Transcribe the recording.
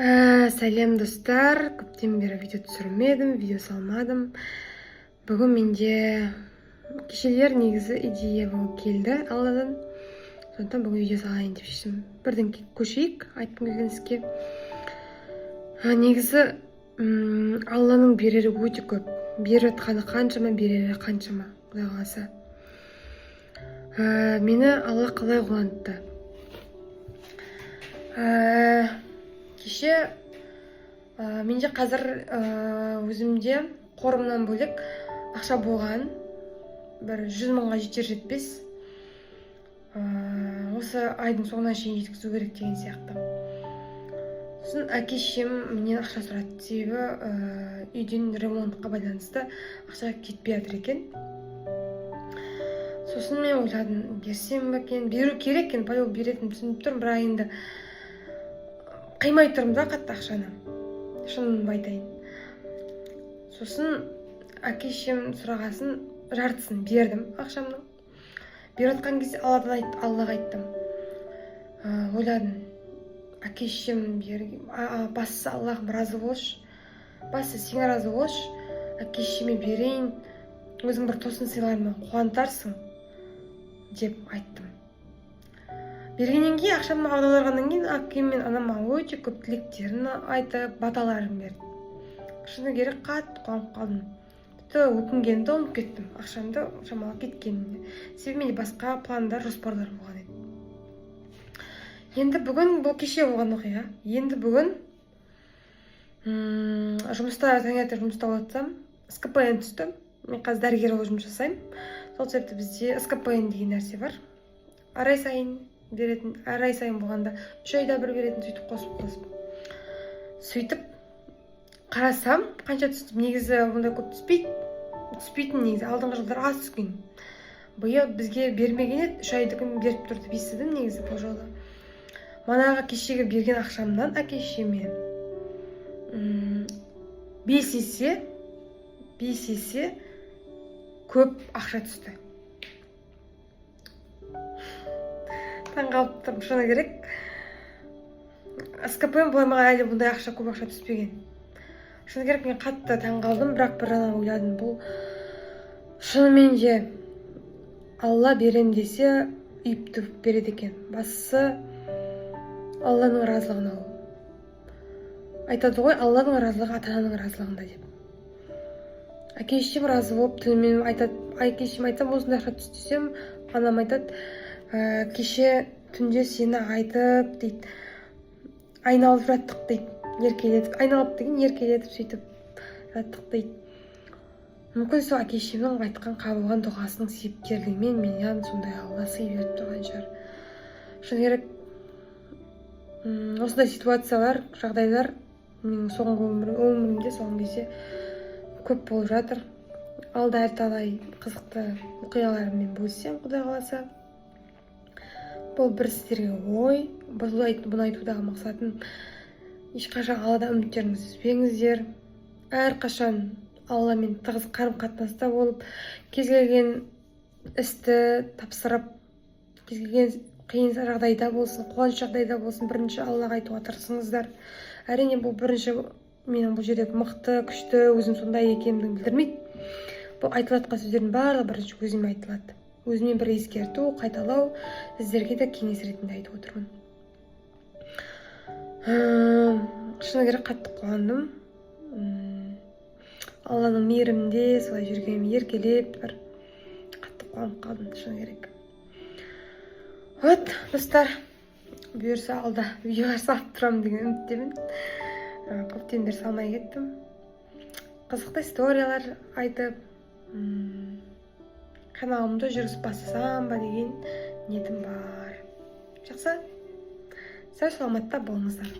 Сәлем достар, көптен бері видео түсірмедім, видео салмадым. Бүгін менде кешелер негізі идея болып келді Алладан. Сондықтан бүгін видео салайын деп шештім. Бірден көшейік, айтқым келген іске. Негізі Алланың берері өте көп. Беріп жатқаны қаншама, берері қаншама, Құдай қаласа. Мені Алла қалай қуантты. Кеше менде қазір өзімде қорымнан бөлек ақша болған, бір 100 мыңға жетер-жетпес осы айдың соңына шейін жеткізу керек деген сияқты. Сосын әке-шешем менен ақша сұрады, себебі үйден ремонтқа байланысты ақша кетпей жатыр екен. Сосын мен ойладым, берсем бе екен, беру керек екен, по-моему беретінімді түсініп тұрмын, бірақ енді қимай тұрмын да қатты ақшаны, шынын айтайын. Сосын әке-шешем сұрағасын жартысын бердім ақшамның. Беріп жатқан кезде Аллаға айттым. Ойладым, әке-шешем бастысы Аллахым разы болшы, бастысы сен разы болшы, әке-шешеме берейін, өзің бір тосын сыйлармен қуантарсың деп айттым. Бергеннен кейін, ақшамды аударғаннан кейін, әкем мен анама өте көп тілектерін айтып, баталарын берді. Шыны керек қатты қуанып қалдым. Тіпті өкінгенімді ұмытып кеттім, ақшамды шамалы кеткенімде. Себебі менде басқа пландар, жоспарлар болған еді. Енді бүгін, бұл кеше болған оқиға. Енді бүгін таңертең жұмыста болатсам, СКПН түсті. Мен қазір дәрігер болып жұмыс жасаймын. Сол себепті бізде СКПН деген нәрсе бар. Арай сайын беретін, арай сайын болғанда 3 айда бір беретін, сөйтіп қосып. Сөйтіп қарасам, қанша түсті, негізі ондай көп түспейтін негізі, алдыңғы жылдар аз түскен. Биыл бізге бермеген еді, 3 айды күн беріп тұрды деп естідім негізі бұл жолы. Манағы кешегі берген ақшамнан әке-шешеме 5 есе көп ақша түсті. Таңғалып тұрмын, шыны керек. СКП былай маған әлі бұндай ақша, көп ақша түспеген. Шыны керек, мен қатты таңғалдым, бірақ бір жағынан ойладым, бұл шынымен де Алла берем десе үйіп төгіп береді екен. Бастысы Алланың разылығын алу. Айтады ғой, Алланың разылығы ата-ананың разылығында деп. Әке-шешем разы болып, түнімен айтады, әке-шешем айтсам, осындай ақша түсті десем, анам айтады, кеше түнде сені айтып дейді, айналып жаттық дейді, еркелетіп, айналып деген еркелетіп сөйтіп жаттық дейді. Мүмкін сол әке-шешемнің айтқан қабылған дұғасының себепкерлігімен менен сондай Алла сый беріп тұрған шығар. Шыны керек, осындай ситуациялар, жағдайлар менің соңғы өмірімде соңғы кезде көп болып жатыр. Алда талай қызықты оқиғалармен бөліссем, Құдай қаласа. Бұл бір сіздерге ой, бұны айтудағы мақсатым, ешқашан Алладан үміттеріңізді үзбеңіздер. Әрқашан Алладан тығыз қарым-қатынаста болып, кез келген істі тапсырып, кез келген қиын жағдайда болсын, қуаныш жағдайда болсын, бірінші Аллаға айтуға тырысыңыздар. Әрине бұл бірінші менің бұл жерде мықты, күшті, өзім сондай екенімді білдірмейді. Бұл айтылатқан сөздердің барлығы бірінші өзіме айтылады. Өзіме бір ескерту, қайталау, сіздерге де кеңес ретінде айтып отырмын. Шыны керек қатты қуандым. Алланың мейірімінде солай жүргеніме еркелеп, бір қатты қуанып қалдым, шыны керек. Вот, достар, бұйырса алда видеолар салып тұрамын деген үміттемін. Көптен бері салмай кеттім. Қызықты историялар айтып, каналымды жүргізіп бастасам ба деген ниетім бар. Жақсы, сау саламатта болыңыздар.